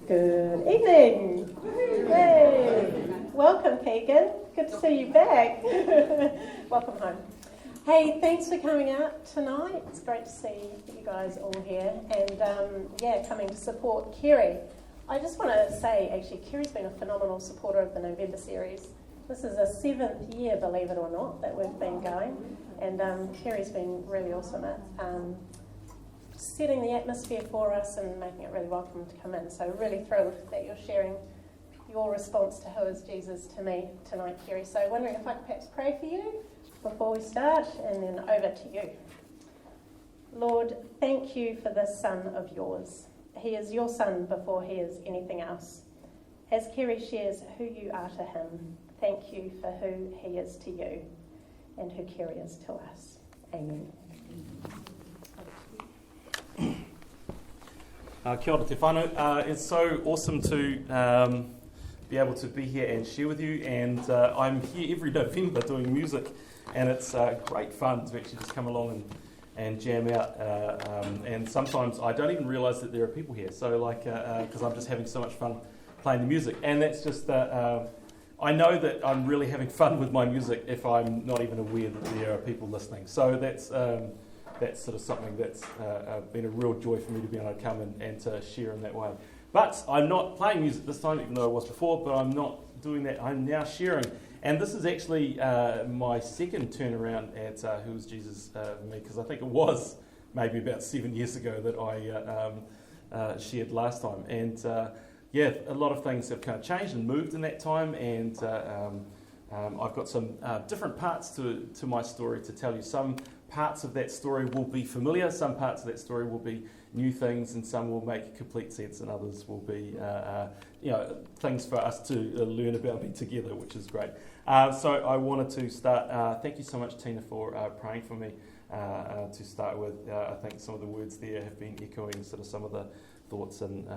Good evening. Yay. Welcome, Keegan. Good to see you back. Welcome home. Hey, thanks for coming out tonight. It's great to see you guys all here and coming to support Kerry. I just want to say, actually, Kerry's been a phenomenal supporter of the November series. This is the 7th year, believe it or not, that we've been going, and Kerry's been really awesome at setting the atmosphere for us and making it really welcome to come in. So really thrilled that you're sharing your response to who is Jesus to me tonight, Kerry. So wondering if I could perhaps pray for you before we start, and then over to you. Lord, thank you for this son of yours. He is your son before he is anything else. As Kerry shares who you are to him, thank you for who he is to you and who Kerry is to us. Amen. Kia ora te whānau. It's so awesome to be able to be here and share with you, and I'm here every November doing music, and it's great fun to actually just come along and jam out, and sometimes I don't even realise that there are people here, so because I'm just having so much fun playing the music, and that's just I know that I'm really having fun with my music if I'm not even aware that there are people listening, so that's sort of something that's been a real joy for me to be able to come and to share in that way. But I'm not playing music this time, even though I was before, but I'm not doing that. I'm now sharing. And this is actually my second turnaround at Who is Jesus for me, because I think it was maybe about 7 years ago that I shared last time. And a lot of things have kind of changed and moved in that time, and I've got some different parts to my story to tell you. Some parts of that story will be familiar, some parts of that story will be new things, and some will make complete sense, and others will be things for us to learn about me together, which is great. So I wanted to start. Thank you so much, Tina, for praying for me to start with. I think some of the words there have been echoing sort of some of the thoughts and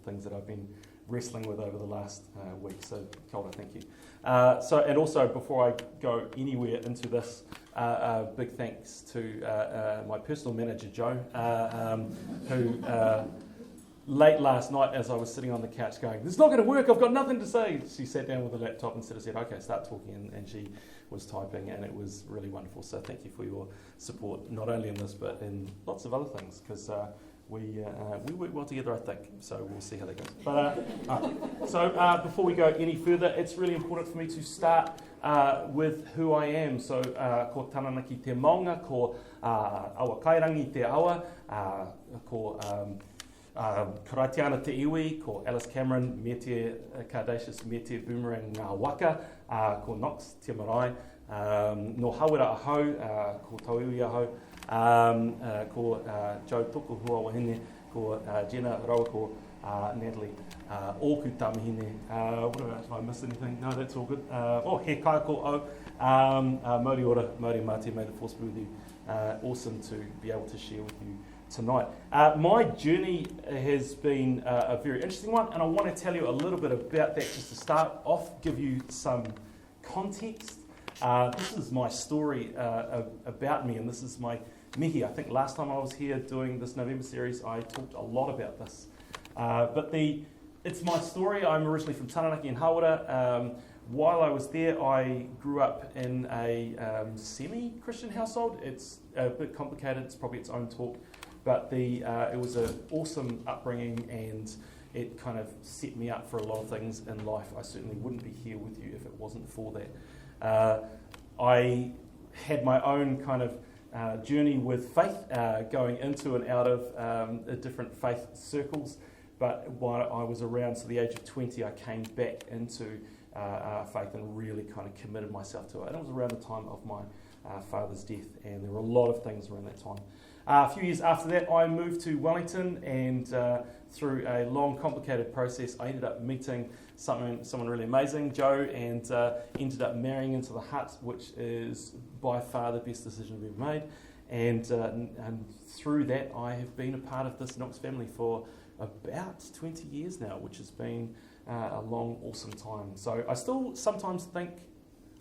things that I've been wrestling with over the last week. So, kia ora, thank you. And also, before I go anywhere into this, big thanks to my personal manager, Joe, who late last night, as I was sitting on the couch going, "This is not going to work, I've got nothing to say," she sat down with a laptop and said, "Okay, start talking," and she was typing, and it was really wonderful. So thank you for your support, not only in this, but in lots of other things, because we work well together, I think, so we'll see how that goes. But so before we go any further, it's really important for me to start with who I am. So ko tanana ki te maunga, ko awa kairangi te awa, ko karaitiana te iwi, ko Alice Cameron, me te Cardaceous, me te Boomerang ngā waka, ko Knox te marae, no hawera ahau, ko tauiwi ahau, ko Joe Tuku hua wahine, ko Jenna Rawa, ko Natalie Oku Tamihine. What about, if I missed anything? No, that's all good. He kai ko au. Mauri ora, Mauri mate, may the force be with you. Awesome to be able to share with you tonight. My journey has been a very interesting one, and I want to tell you a little bit about that just to start off, give you some context. This is my story about me, and this is my mihi. I think last time I was here doing this November series, I talked a lot about this. But it's my story. I'm originally from Taranaki in Hawera. While I was there, I grew up in a semi-Christian household. It's a bit complicated. It's probably its own talk. But it was an awesome upbringing, and it kind of set me up for a lot of things in life. I certainly wouldn't be here with you if it wasn't for that. I had my own kind of journey with faith, going into and out of different faith circles. But while I was around to the age of 20, I came back into faith and really kind of committed myself to it. And it was around the time of my father's death, and there were a lot of things around that time. A few years after that, I moved to Wellington, and through a long, complicated process, I ended up meeting someone really amazing, Joe, and ended up marrying into the Hutt, which is by far the best decision we've ever made. And through that, I have been a part of this Knox family for about 20 years now, which has been a long, awesome time. So I still sometimes think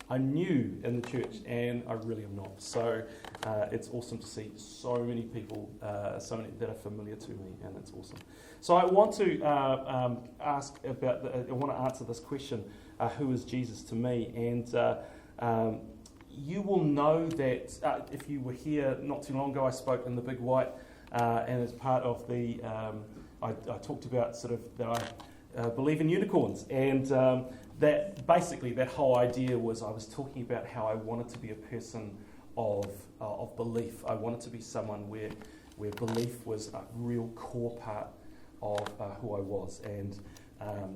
I'm new in the church, and I really am not. So it's awesome to see so many people, so many that are familiar to me, and it's awesome. So I want to ask about. I want to answer this question: who is Jesus to me? And you will know that if you were here not too long ago, I spoke in the Big White, and as part of the, I talked about sort of that I believe in unicorns, and that basically that whole idea was I was talking about how I wanted to be a person of belief. I wanted to be someone where belief was a real core part of who I was, and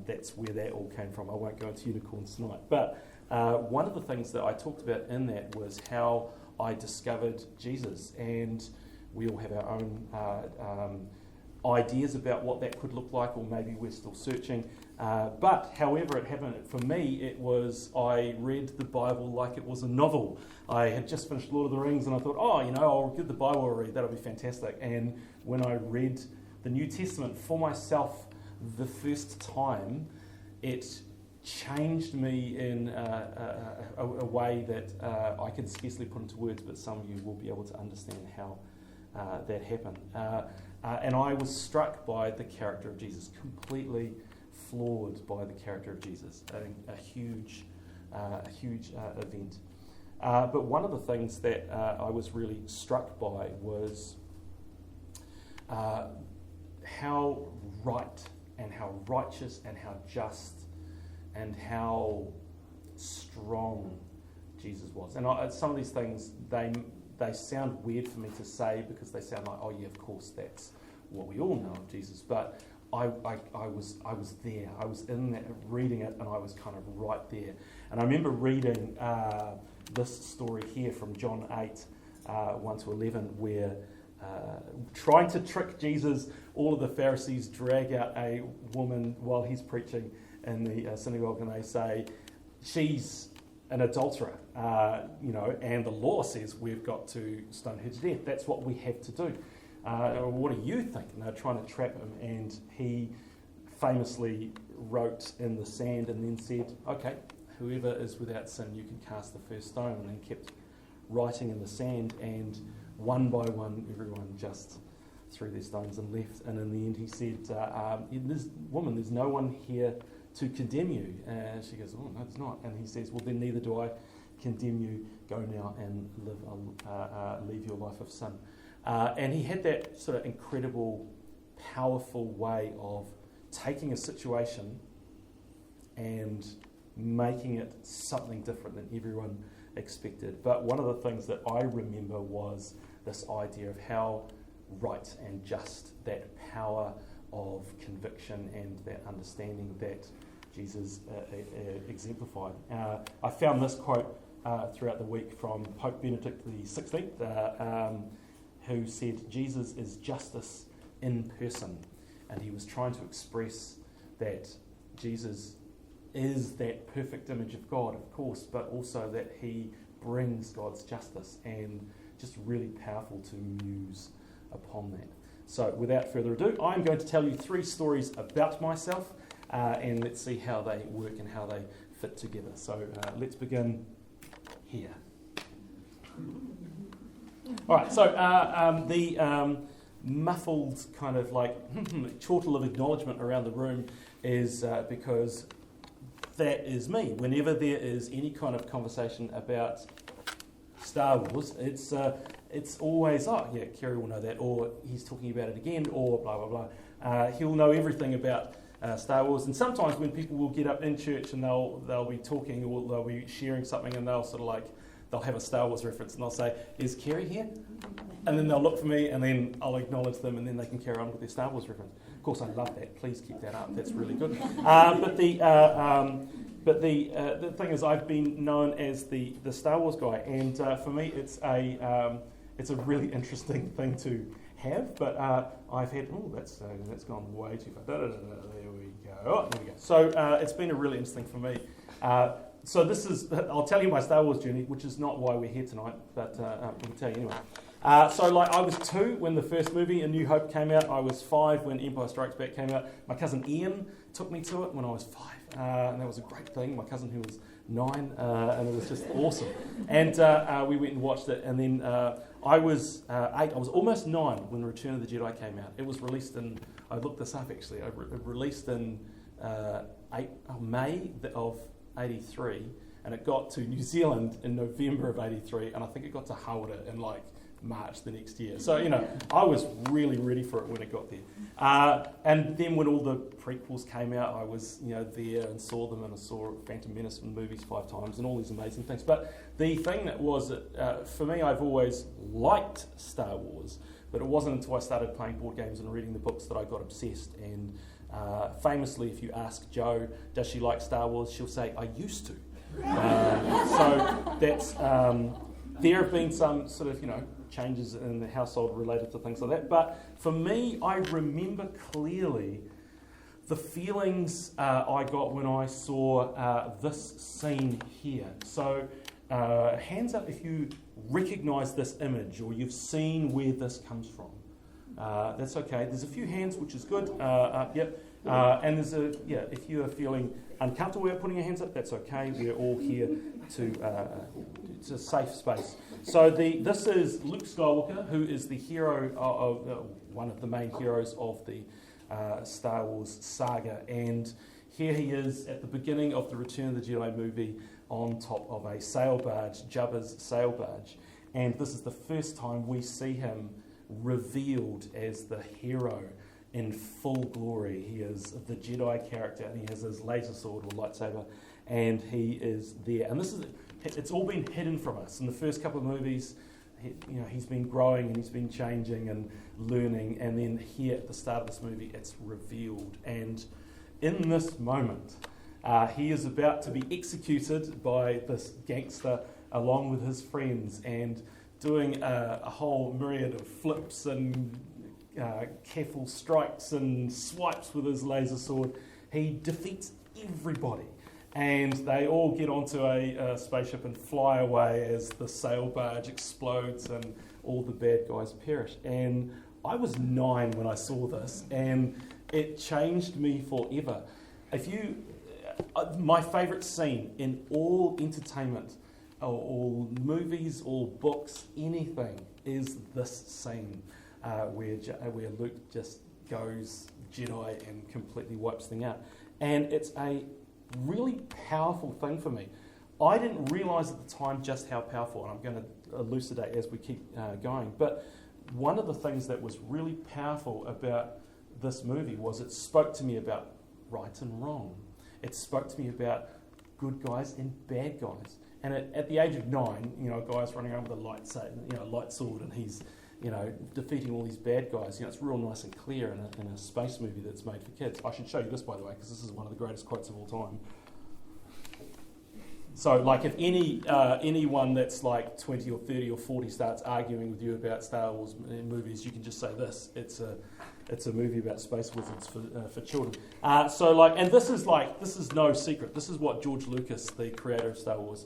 that's where that all came from. I won't go into unicorns tonight, but one of the things that I talked about in that was how I discovered Jesus, and we all have our own ideas about what that could look like, or maybe we're still searching. But however it happened for me, it was I read the Bible like it was a novel. I had just finished Lord of the Rings, and I thought, I'll give the Bible a read. That'll be fantastic. And when I read the New Testament for myself the first time, it changed me in a way that I can scarcely put into words, but some of you will be able to understand how that happened. And I was struck by the character of Jesus, completely floored by the character of Jesus. A huge event. But one of the things that I was really struck by was how right and how righteous and how just and how strong Jesus was. And some of these things, they sound weird for me to say because they sound like, oh yeah, of course, that's what we all know of Jesus. But I was there. I was in that, reading it, and I was kind of right there. And I remember reading this story here from John 8, 1 to 11, where trying to trick Jesus, all of the Pharisees drag out a woman while he's preaching in the synagogue, and they say, she's an adulterer, and the law says we've got to stone her to death. That's what we have to do. What do you think? And they're trying to trap him, and he famously wrote in the sand and then said, okay, whoever is without sin, you can cast the first stone, and then kept writing in the sand, and one by one, everyone just threw their stones and left. And in the end, he said, woman, there's no one here to condemn you. And she goes, oh, no, there's not. And he says, well, then neither do I condemn you. Go now and leave your life of sin. And he had that sort of incredible, powerful way of taking a situation and making it something different than everyone expected. But one of the things that I remember was this idea of how right and just, that power of conviction and that understanding that Jesus exemplified. I found this quote throughout the week from Pope Benedict XVI, who said, Jesus is justice in person. And he was trying to express that Jesus is that perfect image of God, of course, but also that he brings God's justice, and just really powerful to muse upon that. So without further ado, I'm going to tell you 3 stories about myself, and let's see how they work and how they fit together. So let's begin here. All right, so the muffled kind of like chortle of acknowledgement around the room is because that is me. Whenever there is any kind of conversation about Star Wars, it's always, oh yeah, Kerry will know that, or he's talking about it again, or blah, blah, blah. He'll know everything about Star Wars. And sometimes when people will get up in church and they'll be talking, or they'll be sharing something, and they'll sort of like, they'll have a Star Wars reference, and they'll say, is Kerry here? And then they'll look for me, and then I'll acknowledge them, and then they can carry on with their Star Wars reference. Of course, I love that. Please keep that up. That's really good. But the thing is, I've been known as the Star Wars guy, and for me, it's a really interesting thing to have. But I've had that's gone way too far. There we go. Oh, there we go. So it's been a really interesting for me. So this is, I'll tell you my Star Wars journey, which is not why we're here tonight, but I can tell you anyway. So I was 2 when the first movie, A New Hope, came out. I was 5 when Empire Strikes Back came out. My cousin Ian took me to it when I was 5, and that was a great thing. My cousin who was 9, and it was just awesome. And we went and watched it, and then I was 8. I was almost 9 when Return of the Jedi came out. It was released in, I looked this up actually, it released in May of 83, and it got to New Zealand in November of 83, and I think it got to Hawera in March the next year. So, I was really ready for it when it got there. And then when all the prequels came out, I was, there and saw them, and I saw Phantom Menace movies 5 times and all these amazing things. But the thing that was, for me, I've always liked Star Wars, but it wasn't until I started playing board games and reading the books that I got obsessed. And famously, if you ask Jo, does she like Star Wars, she'll say, I used to. So that's, there have been some sort of, changes in the household related to things like that. But for me, I remember clearly the feelings I got when I saw this scene here. So hands up if you recognise this image or you've seen where this comes from. That's okay. There's a few hands, which is good. Yep. And there's if you are feeling uncomfortable about putting your hands up, that's okay. We're all here it's a safe space. So this is Luke Skywalker, who is the hero of one of the main heroes of the Star Wars saga. And here he is at the beginning of the Return of the Jedi movie on top of a sail barge, Jabba's sail barge. And this is the first time we see him revealed as the hero in full glory. He is the Jedi character, and he has his laser sword or lightsaber, and he is there. And it's all been hidden from us. In the first couple of movies, he's been growing and he's been changing and learning, and then here at the start of this movie, it's revealed. And in this moment, he is about to be executed by this gangster along with his friends, and doing a whole myriad of flips and careful strikes and swipes with his laser sword. He defeats everybody, and they all get onto a spaceship and fly away as the sail barge explodes and all the bad guys perish. And I was 9 when I saw this, and it changed me forever. My favourite scene in all entertainment, all movies, all books, anything, is this scene where Luke just goes Jedi and completely wipes things out. And it's a really powerful thing for me. I didn't realise at the time just how powerful, and I'm going to elucidate as we keep going, but one of the things that was really powerful about this movie was it spoke to me about right and wrong. It spoke to me about good guys and bad guys. And at the age of 9, a guy's running around with a light sword, and he's, defeating all these bad guys. It's real nice and clear in a space movie that's made for kids. I should show you this, by the way, because this is one of the greatest quotes of all time. So, if anyone that's 20 or 30 or 40 starts arguing with you about Star Wars movies, you can just say this: it's a movie about space wizards for children. And this is no secret. This is what George Lucas, the creator of Star Wars,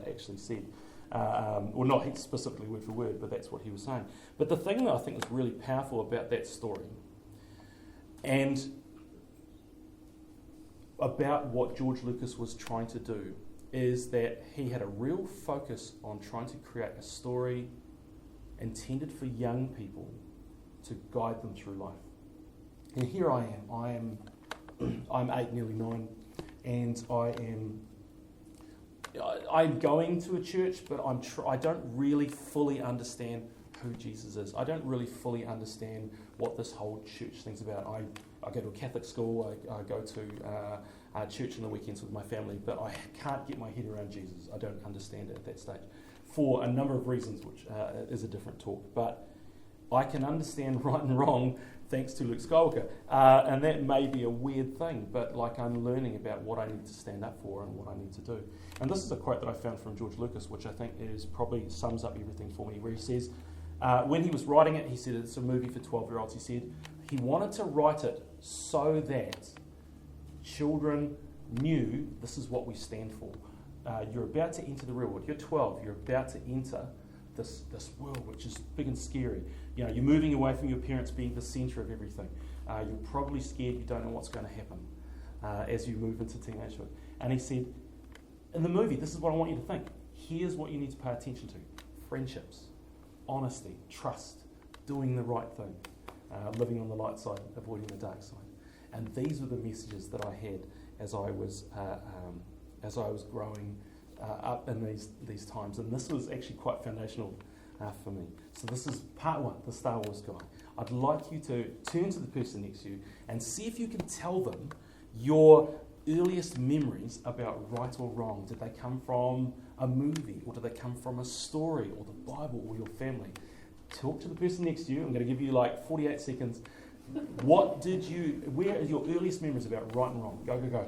actually said. Or not specifically word for word, but that's what he was saying. But the thing that I think is really powerful about that story, and about what George Lucas was trying to do, is that he had a real focus on trying to create a story intended for young people to guide them through life. And here I am. I'm 8, nearly 9, and I'm going to a church, but I don't really fully understand who Jesus is. I don't really fully understand what this whole church thing's about. I go to a Catholic school. I go to church on the weekends with my family, but I can't get my head around Jesus. I don't understand it at that stage for a number of reasons, which is a different talk. But I can understand right and wrong thanks to Luke Skywalker. And that may be a weird thing, but I'm learning about what I need to stand up for and what I need to do. And this is a quote that I found from George Lucas, which I think probably sums up everything for me, where he says, when he was writing it, he said it's a movie for 12-year-olds. He said he wanted to write it so that children knew this is what we stand for. You're about to enter the real world. You're 12. You're about to enter this world which is big and scary. You know, you're moving away from your parents being the centre of everything. You're probably scared, you don't know what's going to happen as you move into teenagehood. And he said, in the movie, this is what I want you to think. Here's what you need to pay attention to. Friendships, honesty, trust, doing the right thing, living on the light side, avoiding the dark side. And these were the messages that I had as I was growing up in these times. And this was actually quite foundational for me. So this is part one, the Star Wars guy. I'd like you to turn to the person next to you and see if you can tell them your earliest memories about right or wrong. Did they come from a movie, or did they come from a story, or the Bible, or your family? Talk to the person next to you. I'm going to give you like 48 seconds. Where are your earliest memories about right and wrong? Go, go, go.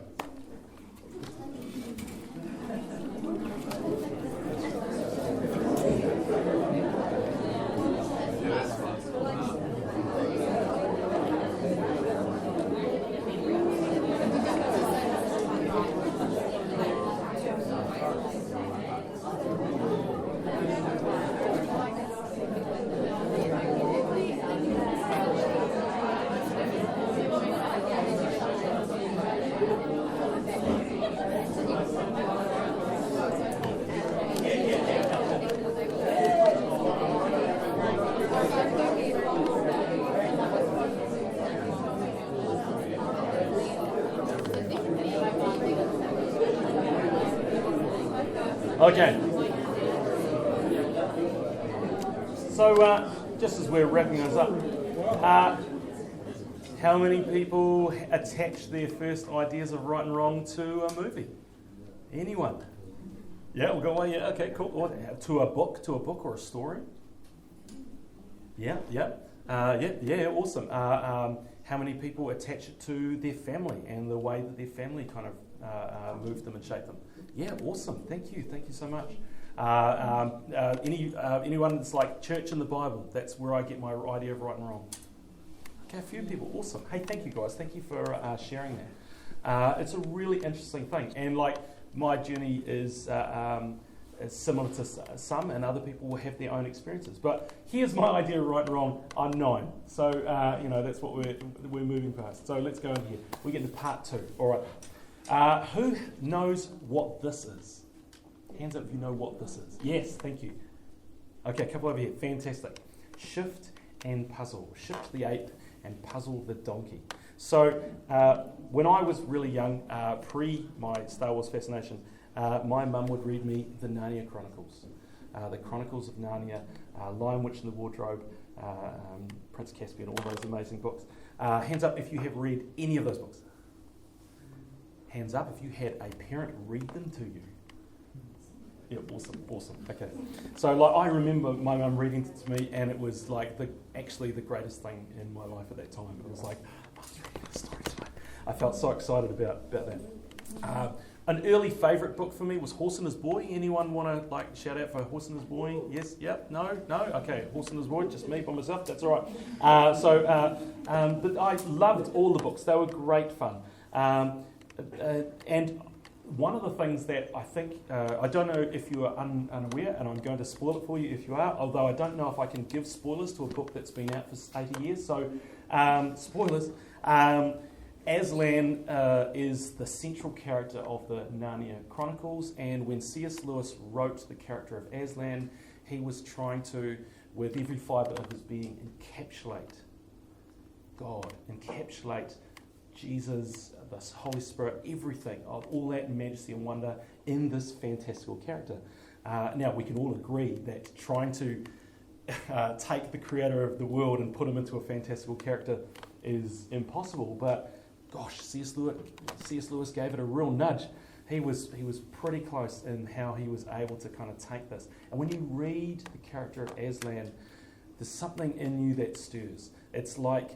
Okay. So, just as we're wrapping this up, how many people attach their first ideas of right and wrong to a movie? Anyone? Yeah, we'll go away. Yeah, okay, cool. What, to a book or a story? Yeah, awesome. How many people attach it to their family and the way that their family kind of moved them and shaped them? Yeah, awesome. Thank you so much. Anyone that's like church and the Bible, that's where I get my idea of right and wrong. Okay, a few people. Awesome. Hey, thank you guys. Thank you for sharing that. It's a really interesting thing. And like my journey is similar to some, and other people will have their own experiences. But here's my idea of right and wrong, unknown. So, that's what we're moving past. So let's go in here. We get into part 2. All right. Who knows what this is? Hands up if you know what this is. Yes, thank you. Okay, a couple over here. Fantastic. Shift and puzzle. Shift the ape and puzzle the donkey. So when I was really young, pre my Star Wars fascination, my mum would read me the Narnia Chronicles. The Chronicles of Narnia, Lion, Witch and the Wardrobe, Prince Caspian, all those amazing books. Hands up if you have read any of those books. Hands up if you had a parent read them to you. Yeah, awesome. Okay. So like I remember my mum reading it to me, and it was like the greatest thing in my life at that time. It was like, Mum's reading a story tonight. I felt so excited about that. An early favourite book for me was Horse and His Boy. Anyone want to like shout out for Horse and His Boy? Yes, yep, no? Okay, Horse and His Boy, just me by myself, that's all right. But I loved all the books. They were great fun. And one of the things that I think, I don't know if you are unaware, and I'm going to spoil it for you if you are, although I don't know if I can give spoilers to a book that's been out for 80 years, so spoilers. Aslan is the central character of the Narnia Chronicles, and when C.S. Lewis wrote the character of Aslan, he was trying to, with every fibre of his being, encapsulate God, encapsulate Jesus, the Holy Spirit, everything of all that majesty and wonder in this fantastical character. Now, we can all agree that trying to take the creator of the world and put him into a fantastical character is impossible, but gosh, C.S. Lewis gave it a real nudge. He was pretty close in how he was able to kind of take this. And when you read the character of Aslan, there's something in you that stirs. It's like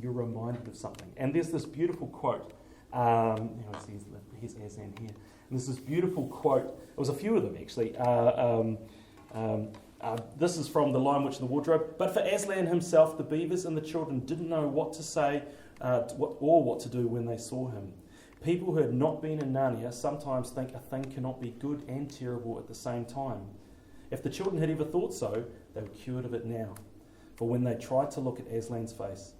you're reminded of something. And there's this beautiful quote. Here's Aslan here. And there's this beautiful quote. There was a few of them actually. This is from The Lion, Witch and the Wardrobe. But for Aslan himself, the beavers and the children didn't know what to say or what to do when they saw him. People who have not been in Narnia sometimes think a thing cannot be good and terrible at the same time. If the children had ever thought so, they were cured of it now. For when they tried to look at Aslan's face,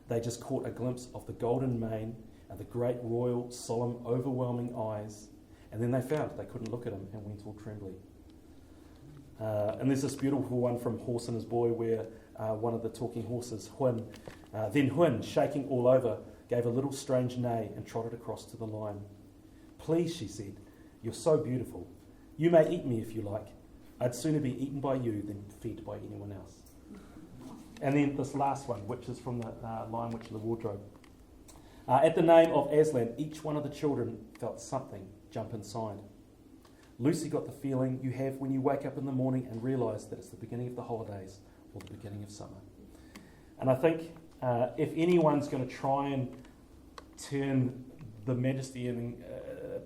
they just caught a glimpse of the golden mane and the great royal, solemn, overwhelming eyes, and then they found they couldn't look at him and went all trembly. And there's this beautiful one from Horse and His Boy where one of the talking horses, Huyn, shaking all over, gave a little strange neigh and trotted across to the lion. Please, she said, you're so beautiful. You may eat me if you like. I'd sooner be eaten by you than fed by anyone else. And then this last one, which is from the Lion, Witch, and the Wardrobe. At the name of Aslan, each one of the children felt something jump inside. Lucy got the feeling you have when you wake up in the morning and realise that it's the beginning of the holidays or the beginning of summer. And I think if anyone's going to try and turn the majesty and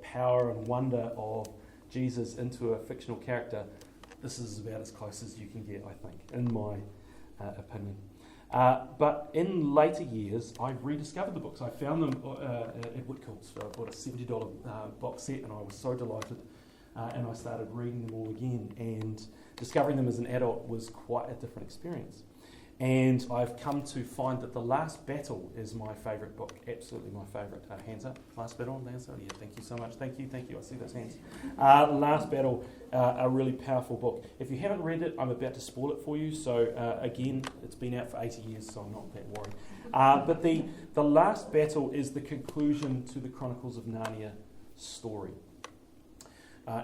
power and wonder of Jesus into a fictional character, this is about as close as you can get, I think, in my opinion. But in later years, I rediscovered the books. I found them at Whitcoulls. I bought a $70 box set, and I was so delighted. And I started reading them all again, and discovering them as an adult was quite a different experience. And I've come to find that The Last Battle is my favourite book, absolutely my favourite. Hands up, Last Battle, hands up. Yeah, thank you so much. Thank you. I see those hands. Last Battle, a really powerful book. If you haven't read it, I'm about to spoil it for you. So again, it's been out for 80 years, so I'm not that worried. But the Last Battle is the conclusion to the Chronicles of Narnia story.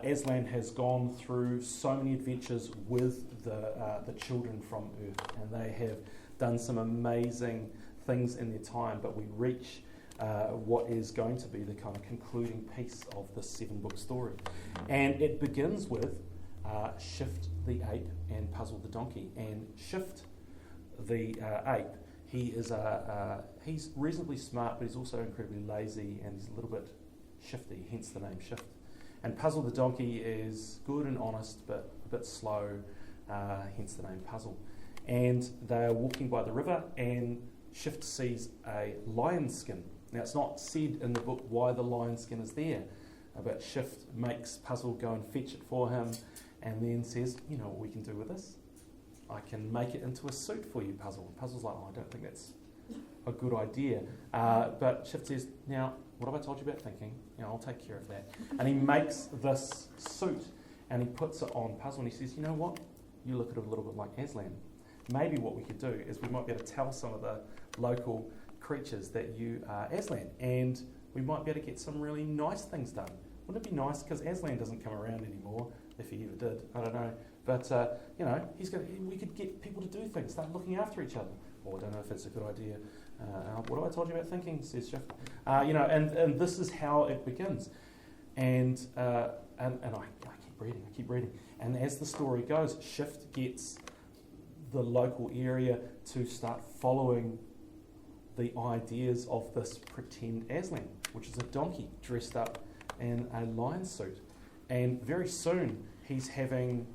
Aslan has gone through so many adventures with the children from Earth, and they have done some amazing things in their time, but we reach what is going to be the kind of concluding piece of this 7-book story. And it begins with Shift the ape and Puzzle the donkey. And Shift the ape, he's reasonably smart, but he's also incredibly lazy, and he's a little bit shifty, hence the name Shift. And Puzzle the donkey is good and honest, but a bit slow, hence the name Puzzle. And they are walking by the river, and Shift sees a lion skin. Now, it's not said in the book why the lion skin is there, but Shift makes Puzzle go and fetch it for him, and then says, you know what we can do with this? I can make it into a suit for you, Puzzle. And Puzzle's like, oh, I don't think that's a good idea. But Shift says, now, what have I told you about thinking? I'll take care of that. And he makes this suit, and he puts it on Puzzle, and he says, you know what? You look at it a little bit like Aslan. Maybe what we could do is we might be able to tell some of the local creatures that you are Aslan, and we might be able to get some really nice things done. Wouldn't it be nice? Because Aslan doesn't come around anymore, if he ever did. I don't know. But, we could get people to do things, start looking after each other. Or I don't know if it's a good idea. What have I told you about thinking, says Shift. And this is how it begins. And I keep reading. And as the story goes, Shift gets the local area to start following the ideas of this pretend Aslan, which is a donkey dressed up in a lion suit. And very soon he's having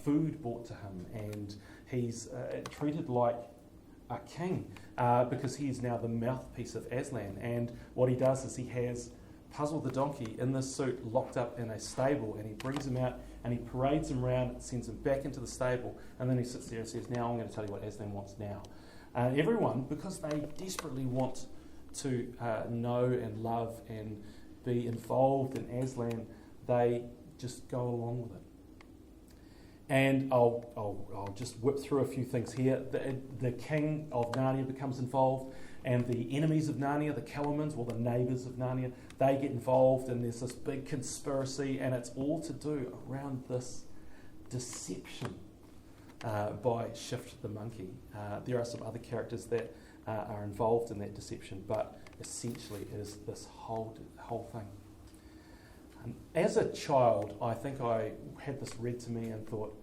food brought to him, and he's treated like a king because he is now the mouthpiece of Aslan. And what he does is he has Puzzle the donkey in this suit locked up in a stable, and he brings him out and he parades him around, sends him back into the stable, and then he sits there and says, now I'm going to tell you what Aslan wants now. And everyone, because they desperately want to know and love and be involved in Aslan, they just go along with it. And I'll just whip through a few things here. The king of Narnia becomes involved, and the enemies of Narnia, the Kellermans, or the neighbours of Narnia, they get involved, and there's this big conspiracy, and it's all to do around this deception by Shift the monkey. There are some other characters that are involved in that deception, but essentially it is this whole thing. As a child, I think I had this read to me and thought,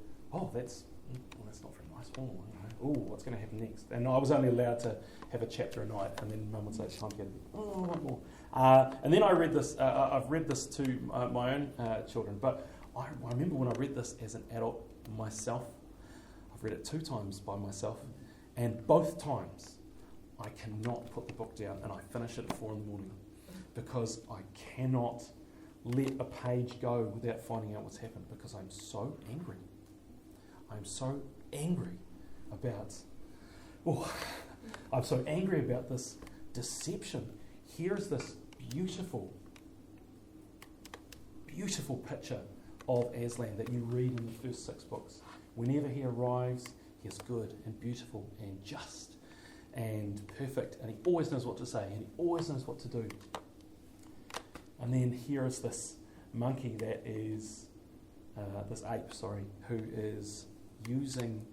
that's not very nice. What's going to happen next? And I was only allowed to have a chapter a night, and then Mum would say, it's time to get I want more. And then I read this, I've read this to my own children, but I remember when I read this as an adult myself, I've read it 2 times by myself, and both times I cannot put the book down, and I finish it at 4 a.m. because I cannot let a page go without finding out what's happened because I'm so angry. I'm so angry about this deception. Here's this beautiful picture of Aslan that you read in the first 6 books. Whenever he arrives, he is good and beautiful and just and perfect, and he always knows what to say and he always knows what to do. And then here is this monkey that is, this ape, who is using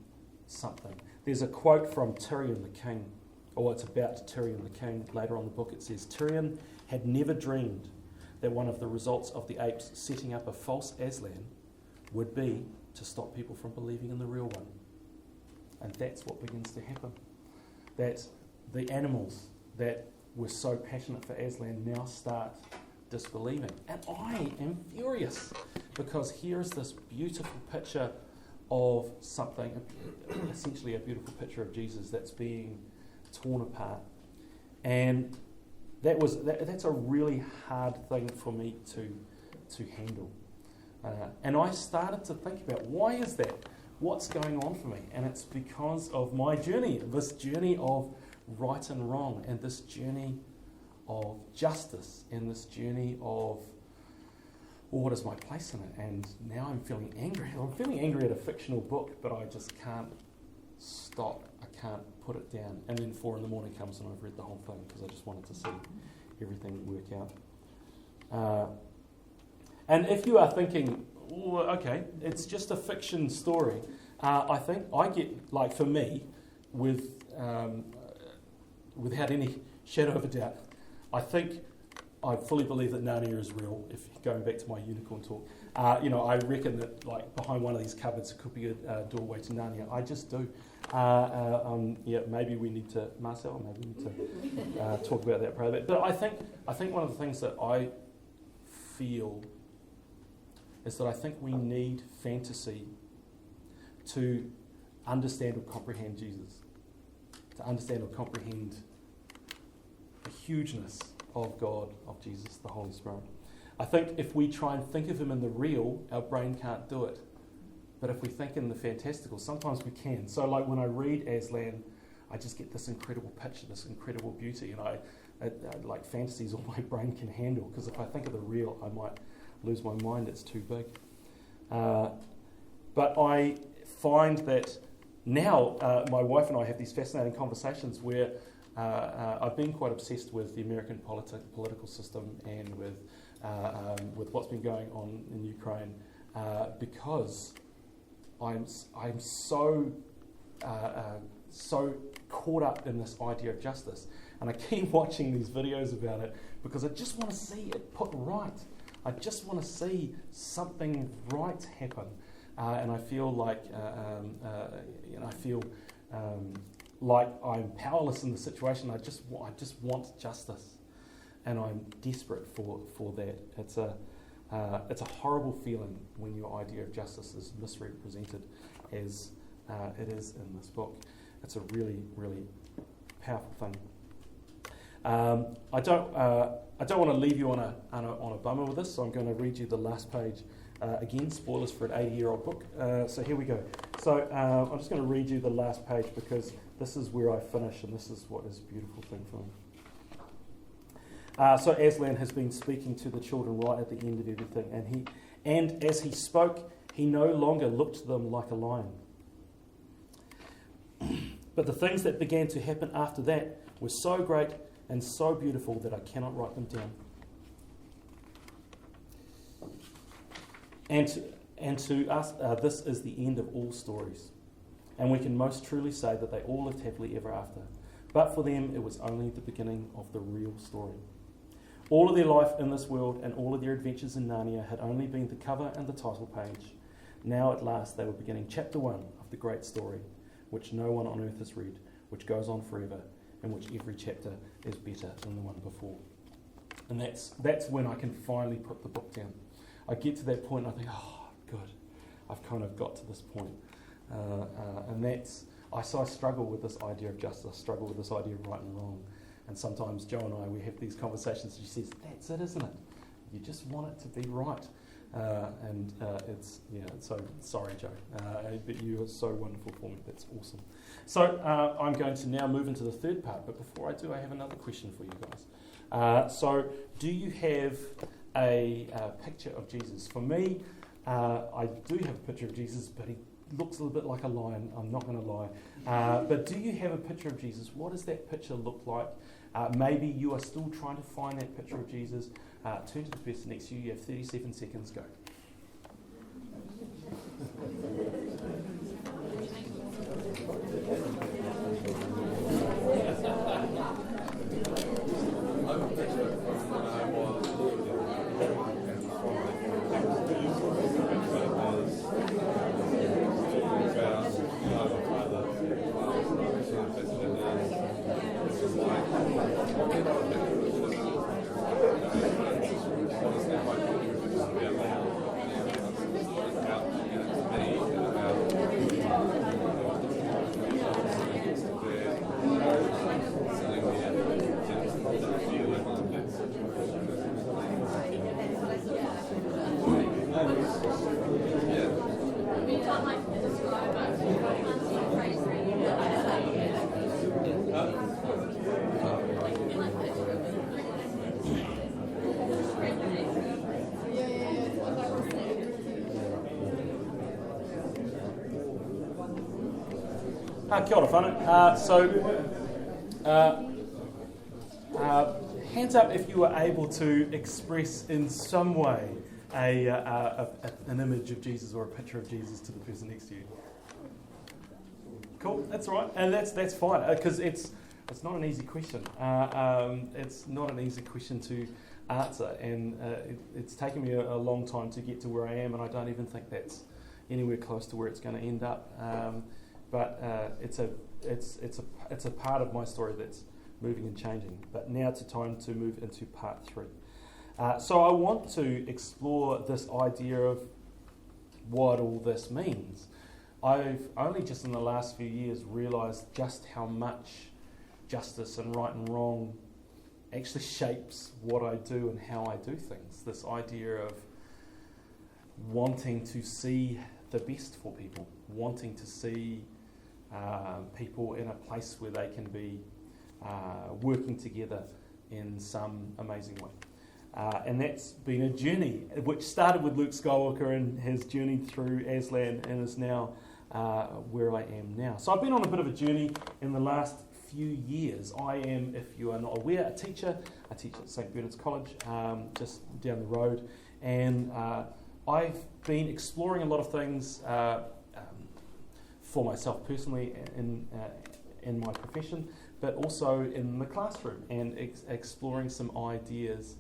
something. There's a quote from Tyrion the king, or it's about Tyrion the king. Later on in the book it says, Tyrion had never dreamed that one of the results of the apes setting up a false Aslan would be to stop people from believing in the real one. And that's what begins to happen. That the animals that were so passionate for Aslan now start disbelieving. And I am furious because here's this beautiful picture of something, essentially a beautiful picture of Jesus that's being torn apart. And that's a really hard thing for me to handle. And I started to think about, why is that? What's going on for me? And it's because of my journey, this journey of right and wrong, and this journey of justice, and this journey of, what is my place in it? And now I'm feeling angry. I'm feeling angry at a fictional book, but I just can't stop. I can't put it down. And then 4 a.m. comes and I've read the whole thing because I just wanted to see everything work out. And if you are thinking, okay, it's just a fiction story, I think I get, like for me, without any shadow of a doubt, I fully believe that Narnia is real. If going back to my unicorn talk, I reckon that like behind one of these cupboards could be a doorway to Narnia. I just do. Maybe we need to, Marcel, maybe we need to talk about that probably. But I think one of the things that I feel is that I think we need fantasy to understand or comprehend Jesus, to understand or comprehend the hugeness of God, of Jesus, the Holy Spirit. I think if we try and think of him in the real, our brain can't do it. But if we think in the fantastical, sometimes we can. So like when I read Aslan, I just get this incredible picture, this incredible beauty, and I like fantasy is all my brain can handle, because if I think of the real, I might lose my mind, it's too big. But I find that now my wife and I have these fascinating conversations where I've been quite obsessed with the American political system and with what's been going on in Ukraine, because I'm so caught up in this idea of justice, and I keep watching these videos about it because I just want to see it put right. I just want to see something right happen, and I feel like like I'm powerless in the situation. I just want justice, and I'm desperate for that. It's a horrible feeling when your idea of justice is misrepresented, as it is in this book. It's a really, really powerful thing. I don't want to leave you on a bummer with this, so I'm going to read you the last page. Again, spoilers for an 80-year-old book. So here we go. So I'm just going to read you the last page because this is where I finish, and this is what is a beautiful thing for me. So Aslan has been speaking to the children right at the end of everything, and as he spoke, he no longer looked to them like a lion. But the things that began to happen after that were so great and so beautiful that I cannot write them down. And to us, this is the end of all stories. And we can most truly say that they all lived happily ever after. But for them, it was only the beginning of the real story. All of their life in this world and all of their adventures in Narnia had only been the cover and the title page. Now at last they were beginning chapter 1 of the great story, which no one on earth has read, which goes on forever, in which every chapter is better than the one before. And that's when I can finally put the book down. I get to that point and I think, oh, good, I've kind of got to this point. And I struggle with this idea of justice, I struggle with this idea of right and wrong. And sometimes Jo and I, we have these conversations, she says, that's it, isn't it? you just want it to be right. So sorry, Joe, but you are so wonderful for me. That's awesome. So I'm going to now move into the third part, but before I do, I have another question for you guys. So do you have a picture of Jesus? For me, I do have a picture of Jesus, but he looks a little bit like a lion, I'm not going to lie. But do you have a picture of Jesus? What does that picture look like? Maybe you are still trying to find that picture of Jesus. Turn to the person next to you. You have 37 seconds. Go. Kia ora whānau. Hands up if you were able to express in some way an image of Jesus or a picture of Jesus to the person next to you. Cool, that's all right, and that's fine because it's not an easy question. It's not an easy question to answer, and it's taken me a long time to get to where I am, and I don't even think that's anywhere close to where it's going to end up. But it's a part of my story that's moving and changing. But now it's time to move into part 3. So I want to explore this idea of what all this means. I've only just in the last few years realised just how much justice and right and wrong actually shapes what I do and how I do things. This idea of wanting to see the best for people, wanting to see people in a place where they can be working together in some amazing way. And that's been a journey which started with Luke Skywalker and has journeyed through Aslan and is now where I am now. So I've been on a bit of a journey in the last few years. I am, if you are not aware, a teacher. I teach at St. Bernard's College, just down the road. And I've been exploring a lot of things for myself personally in my profession, but also in the classroom and exploring some ideas.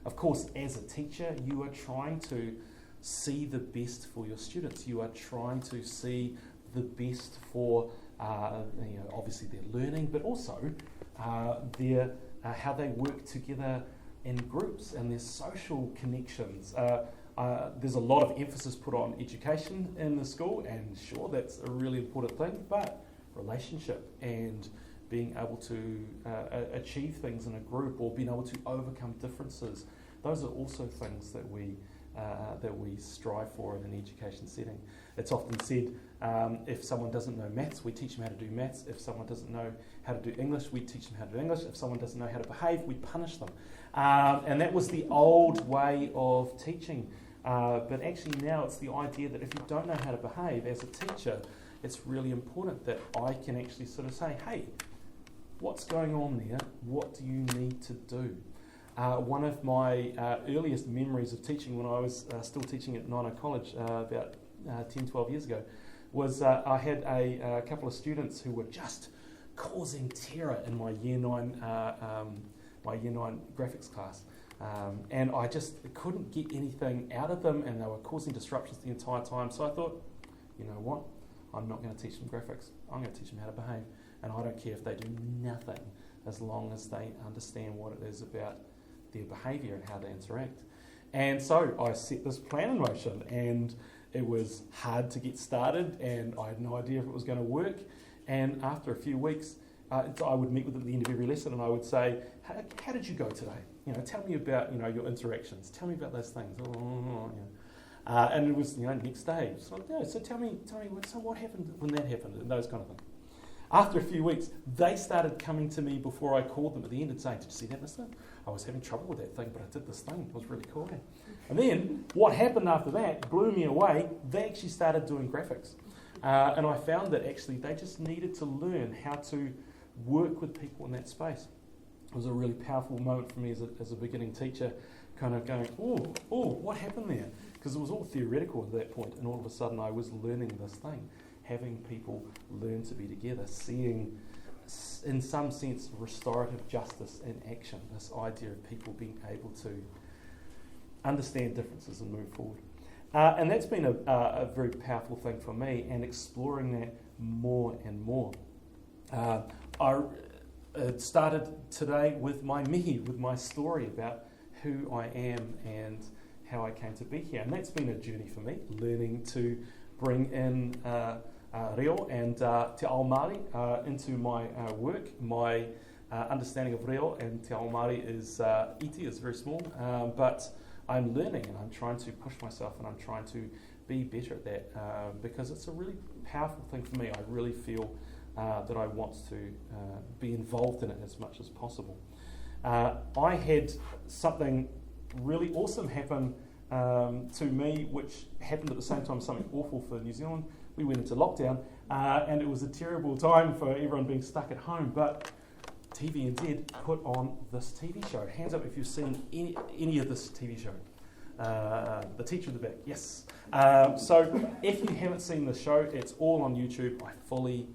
Of course, as a teacher, you are trying to see the best for your students. You are trying to see the best for, obviously their learning, but also their how they work together in groups and their social connections. There's a lot of emphasis put on education in the school, and sure, that's a really important thing, but relationship and being able to achieve things in a group or being able to overcome differences, those are also things that we strive for in an education setting. It's often said, if someone doesn't know maths, we teach them how to do maths. If someone doesn't know how to do English, we teach them how to do English. If someone doesn't know how to behave, we punish them. And that was the old way of teaching. But actually now it's the idea that if you don't know how to behave as a teacher, it's really important that I can actually sort of say, hey, what's going on there? What do you need to do? One of my earliest memories of teaching when I was still teaching at Nino College about 10, 12 years ago was I had a couple of students who were just causing terror in my Year 9 graphics class. And I just couldn't get anything out of them, and they were causing disruptions the entire time. So I thought, you know what? I'm not going to teach them graphics. I'm going to teach them how to behave. And I don't care if they do nothing as long as they understand what it is about their behaviour and how they interact. And so I set this plan in motion, and it was hard to get started, and I had no idea if it was going to work. And after a few weeks, I would meet with them at the end of every lesson, and I would say, how did you go today? Tell me about, your interactions. Tell me about those things. And it was, next day. So tell me, so what happened when that happened, and those kind of things. After a few weeks, they started coming to me before I called them at the end and saying, did you see that, mister? I was having trouble with that thing, but I did this thing. It was really cool. And then what happened after that blew me away. They actually started doing graphics. And I found that actually they just needed to learn how to work with people in that space. It was a really powerful moment for me as a beginning teacher, kind of going, oh, what happened there? Because it was all theoretical at that point, and all of a sudden I was learning this thing, having people learn to be together, seeing, in some sense, restorative justice in action, this idea of people being able to understand differences and move forward. And that's been a very powerful thing for me, and exploring that more and more. I started today with my mihi, with my story about who I am and how I came to be here. And that's been a journey for me, learning to bring in reo and te ao Māori into my work. My understanding of reo and te ao Māori is iti, is very small, but I'm learning and I'm trying to push myself and I'm trying to be better at that because it's a really powerful thing for me. I really feel that I want to be involved in it as much as possible. I had something really awesome happen to me, which happened at the same time, something awful for New Zealand. We went into lockdown and it was a terrible time for everyone being stuck at home, but TVNZ put on this TV show. Hands up if you've seen any of this TV show. The Teacher in the Back, yes. So if you haven't seen the show, it's all on YouTube. I fully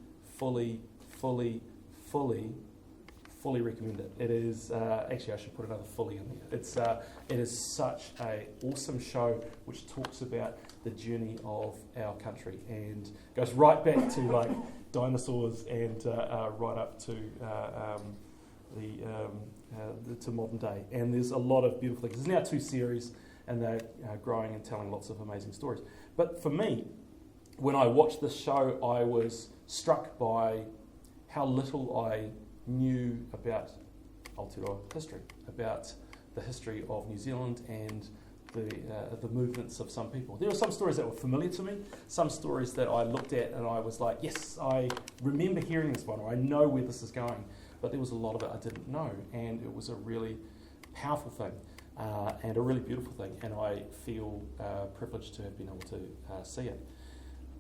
recommend it. It is, actually I should put another fully in there. It is such an awesome show which talks about the journey of our country and goes right back to like dinosaurs and right up to to modern day. And there's a lot of beautiful things. There's now 2 series and they're growing and telling lots of amazing stories. But for me, when I watched this show, I was struck by how little I knew about Aotearoa history, about the history of New Zealand and the movements of some people. There were some stories that were familiar to me, some stories that I looked at and I was like, yes, I remember hearing this one, or I know where this is going, but there was a lot of it I didn't know, and it was a really powerful thing and a really beautiful thing, and I feel privileged to have been able to see it.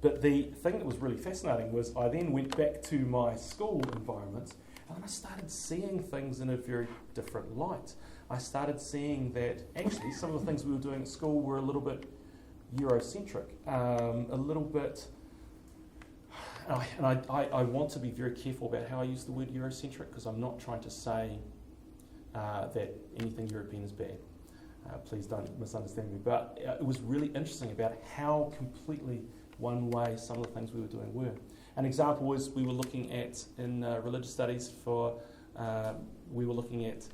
But the thing that was really fascinating was I then went back to my school environment and I started seeing things in a very different light. I started seeing that actually some of the things we were doing at school were a little bit Eurocentric, a little bit, and I want to be very careful about how I use the word Eurocentric because I'm not trying to say that anything European is bad. Please don't misunderstand me. But it was really interesting about how completely one way some of the things we were doing were. An example was we were looking at, in religious studies, we were looking at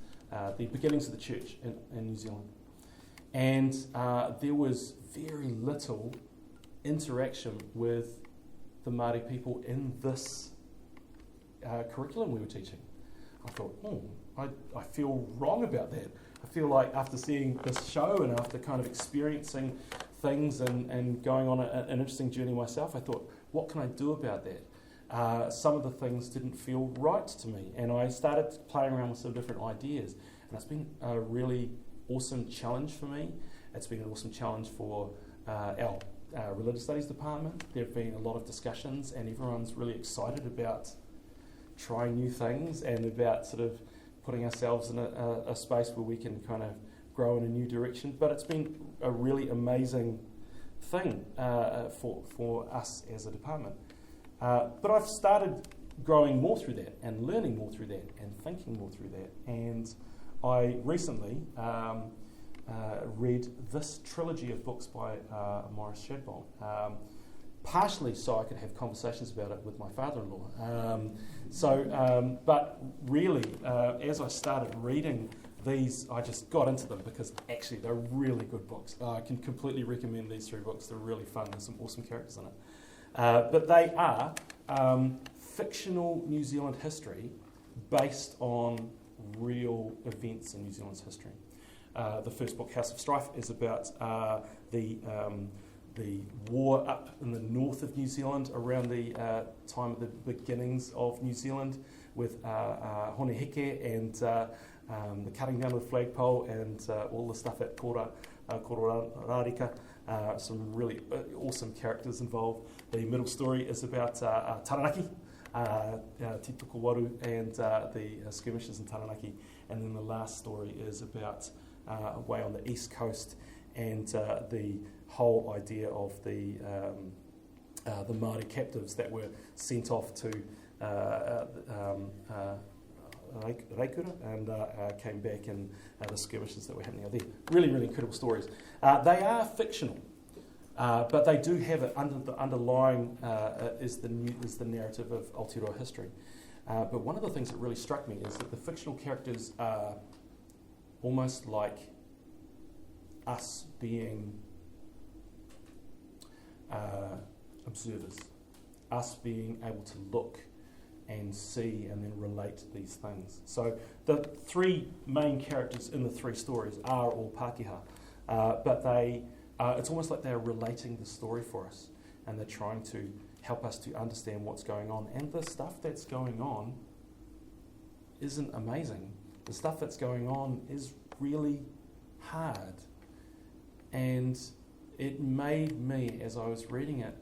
the beginnings of the church in New Zealand. And there was very little interaction with the Māori people in this curriculum we were teaching. I thought, I feel wrong about that. I feel like after seeing this show and after kind of experiencing things and going on an interesting journey myself, I thought, what can I do about that? Some of the things didn't feel right to me, and I started playing around with some different ideas, and it's been a really awesome challenge for me. It's been an awesome challenge for our religious studies department. There have been a lot of discussions, and everyone's really excited about trying new things and about sort of putting ourselves in a space where we can kind of grow in a new direction. But it's been a really amazing thing for us as a department. But I've started growing more through that and learning more through that and thinking more through that. And I recently read this trilogy of books by Maurice Shadbolt, partially so I could have conversations about it with my father-in-law. But really, as I started reading these, I just got into them because actually they're really good books. I can completely recommend these 3 books. They're really fun. There's some awesome characters in it. But they are fictional New Zealand history based on real events in New Zealand's history. The first book, House of Strife, is about the war up in the north of New Zealand around the time of the beginnings of New Zealand with Hone Heke and the cutting down of the flagpole and all the stuff at Kororarika. Some really awesome characters involved. The middle story is about Taranaki, Te Pukawaru, and the skirmishes in Taranaki. And then the last story is about way on the east coast and the whole idea of the Māori captives that were sent off to Reikura and came back, and the skirmishes that were happening out there. Really, really incredible stories. They are fictional, but they do have it under the underlying is the narrative of Aotearoa history. But one of the things that really struck me is that the fictional characters are almost like us being observers, us being able to look and see and then relate these things. So the three main characters in the three stories are all Pākehā, but it's almost like they're relating the story for us, and they're trying to help us to understand what's going on. And the stuff that's going on isn't amazing. The stuff that's going on is really hard. And it made me, as I was reading it,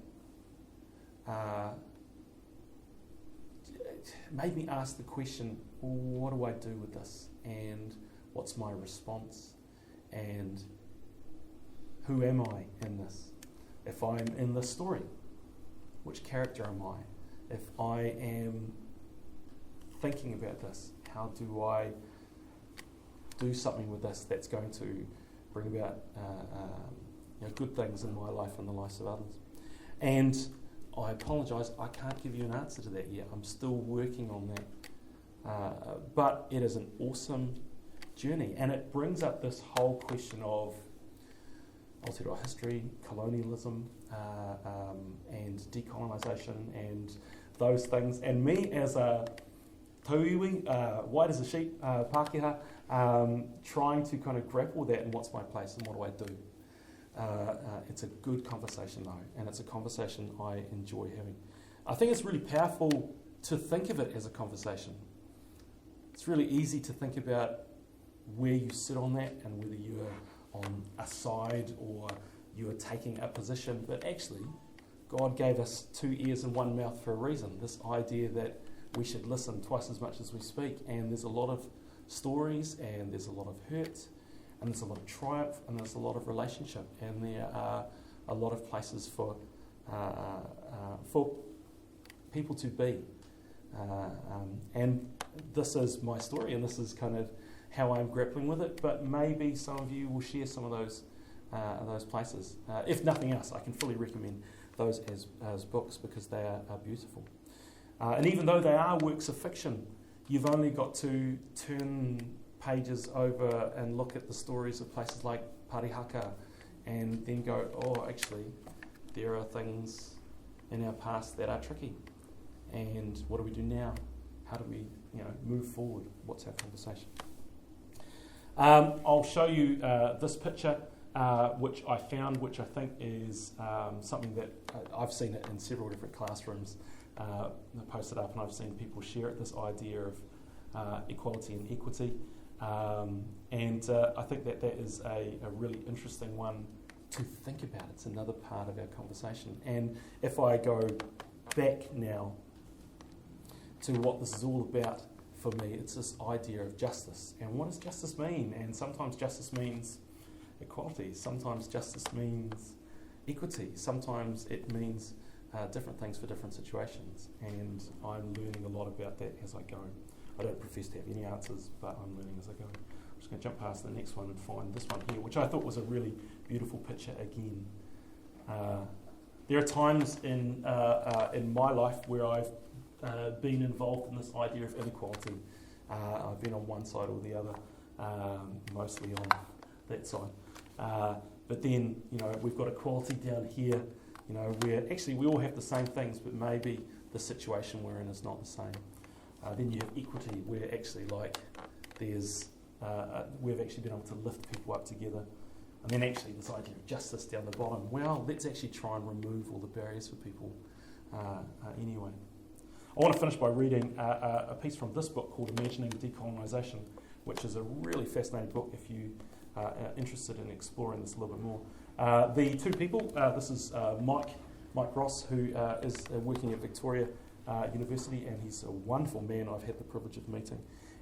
it made me ask the question, what do I do with this? And what's my response? And who am I in this? If I'm in this story, which character am I? If I am thinking about this, how do I do something with this that's going to bring about good things in my life and the lives of others? And I apologise, I can't give you an answer to that yet. I'm still working on that. But it is an awesome journey, and it brings up this whole question of Aotearoa history, colonialism, and decolonisation, and those things. And me as a tauiwi, white as a sheep, Pākehā, trying to kind of grapple with that and what's my place and what do I do. It's a good conversation though, and it's a conversation I enjoy having. I think it's really powerful to think of it as a conversation. It's really easy to think about where you sit on that and whether you're on a side or you're taking a position, but actually God gave us 2 ears and 1 mouth for a reason. This idea that we should listen twice as much as we speak, and there's a lot of stories and there's a lot of hurt and there's a lot of triumph and there's a lot of relationship, and there are a lot of places for people to be. And this is my story, and this is kind of how I'm grappling with it, but maybe some of you will share some of those places. If nothing else, I can fully recommend those as books because they are beautiful. And even though they are works of fiction, you've only got to turn pages over and look at the stories of places like Parihaka and then go, oh, actually, there are things in our past that are tricky. And what do we do now? How do we move forward? What's our conversation? I'll show you this picture, which I found, which I think is something that I've seen it in several different classrooms. Posted up, and I've seen people share it, this idea of equality and equity. And I think that is a really interesting one to think about. It's another part of our conversation. And if I go back now to what this is all about for me, it's this idea of justice. And what does justice mean? And sometimes justice means equality. Sometimes justice means equity. Sometimes it means different things for different situations. And I'm learning a lot about that as I go. I don't profess to have any answers, but I'm learning as I go. I'm just going to jump past the next one and find this one here, which I thought was a really beautiful picture again. There are times in my life where I've been involved in this idea of inequality. I've been on one side or the other, mostly on that side. But then, we've got equality down here, where actually we all have the same things, but maybe the situation we're in is not the same. Then you have equity, where actually we've actually been able to lift people up together. And then actually this idea of justice down the bottom, well, let's actually try and remove all the barriers for people anyway. I want to finish by reading a piece from this book called Imagining Decolonisation, which is a really fascinating book if you are interested in exploring this a little bit more. The two people, this is Mike Ross, who is working at Victoria University, and he's a wonderful man I've had the privilege of meeting.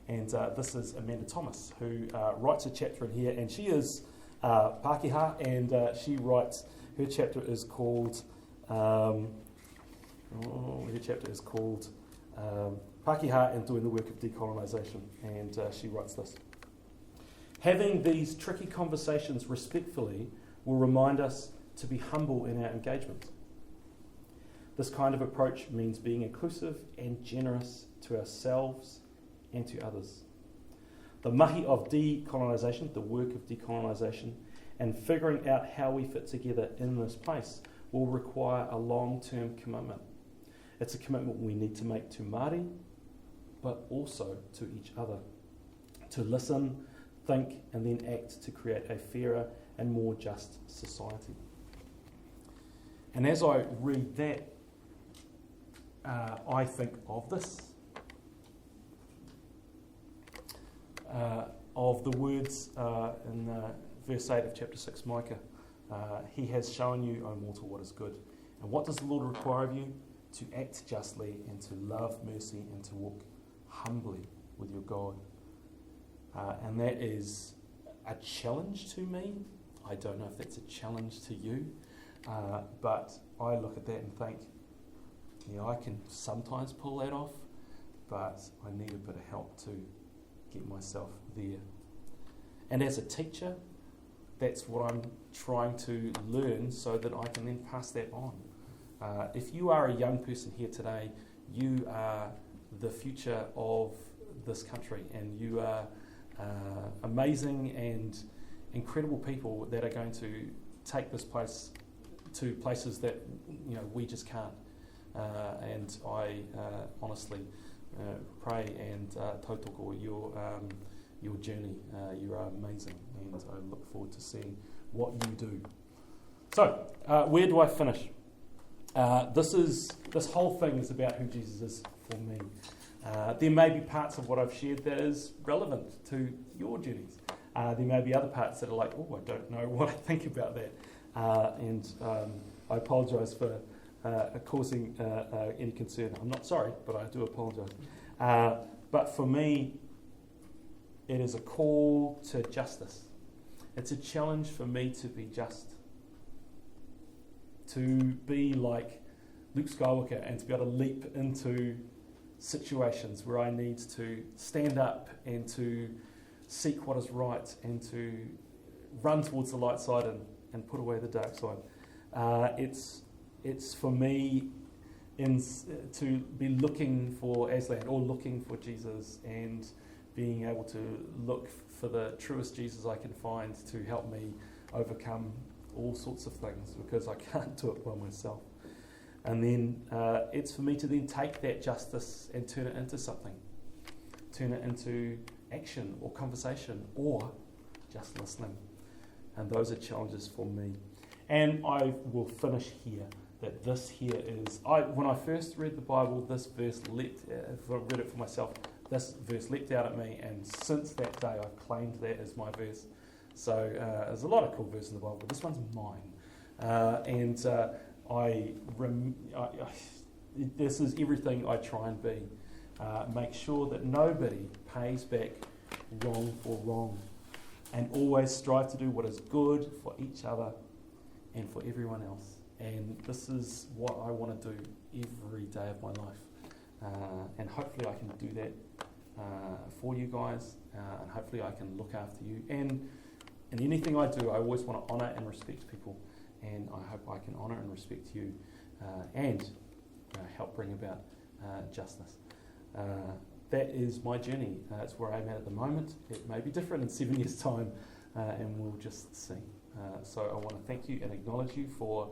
And this is Amanda Thomas, who writes a chapter in here, and she is Pākehā, and she writes, her chapter is called Pākehā and Doing the Work of Decolonisation, and she writes this. Having these tricky conversations respectfully will remind us to be humble in our engagement. This kind of approach means being inclusive and generous to ourselves and to others. The mahi of decolonisation, the work of decolonisation, and figuring out how we fit together in this place will require a long-term commitment. It's a commitment we need to make to Māori, but also to each other. To listen, think, and then act to create a fairer and more just society. And as I read that, I think of this. Of the words in verse 8 of chapter 6, Micah. He has shown you, O mortal, what is good. And what does the Lord require of you? To act justly and to love mercy and to walk humbly with your God. And that is a challenge to me. I don't know if that's a challenge to you, but I look at that and think, I can sometimes pull that off, but I need a bit of help to get myself there. And as a teacher, that's what I'm trying to learn so that I can then pass that on. If you are a young person here today, you are the future of this country, and you are amazing and incredible people that are going to take this place to places that we just can't. And I honestly pray and tautoko your journey. You are amazing, and I look forward to seeing what you do. So, where do I finish? This whole thing is about who Jesus is for me. There may be parts of what I've shared that is relevant to your journeys. There may be other parts that are like, I don't know what I think about that. And I apologise for causing any concern. I'm not sorry, but I do apologise. But for me, it is a call to justice. It's a challenge for me to be just. To be like Luke Skywalker and to be able to leap into situations where I need to stand up and to seek what is right and to run towards the light side and put away the dark side. It's for me to be looking for Aslan or looking for Jesus and being able to look for the truest Jesus I can find to help me overcome all sorts of things, because I can't do it by myself. And then it's for me to then take that justice and turn it into something. Turn it into action or conversation or just listening. And those are challenges for me. And I will finish here, that this here is, when I first read the Bible, this verse leapt, if I read it for myself, this verse leapt out at me, and since that day I've claimed that as my verse. So there's a lot of cool verses in the Bible, but this one's mine. This is everything I try and be. Make sure that nobody pays back wrong for wrong, and always strive to do what is good for each other and for everyone else. And this is what I want to do every day of my life. And hopefully I can do that for you guys, and hopefully I can look after you. And in anything I do, I always want to honour and respect people, and I hope I can honour and respect you and help bring about justice. That is my journey. It's where I'm at the moment. It may be different in 7 years' time, and we'll just see. So I want to thank you and acknowledge you for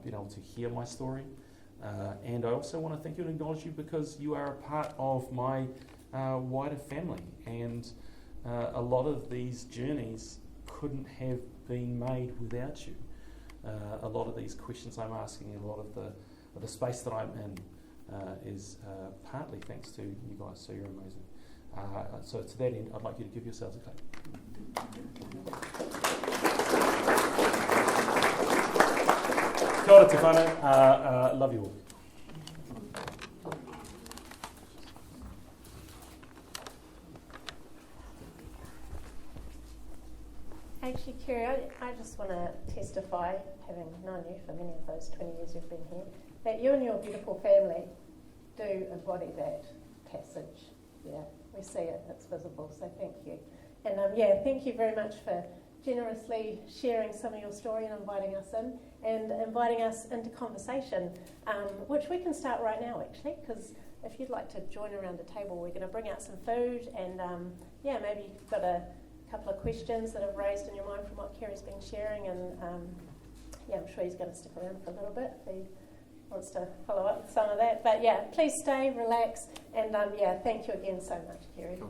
being able to hear my story, And I also want to thank you and acknowledge you because you are a part of my wider family. And a lot of these journeys couldn't have been made without you. A lot of these questions I'm asking and a lot of the space that I'm in is partly thanks to you guys, so you're amazing. So to that end, I'd like you to give yourselves a clap. Kia ora te whānau, love you all. Actually, Kerry, I just want to testify, having known you for many of those 20 years you've been here, that you and your beautiful family do embody that passage. Yeah, we see it, it's visible, so thank you. And thank you very much for generously sharing some of your story and inviting us in, and inviting us into conversation, which we can start right now, actually, because if you'd like to join around the table, we're going to bring out some food, and maybe you've got a couple of questions that have raised in your mind from what Kerry's been sharing, and I'm sure he's going to stick around for a little bit if he wants to follow up with some of that. But please stay, relax, and thank you again so much, Kerry.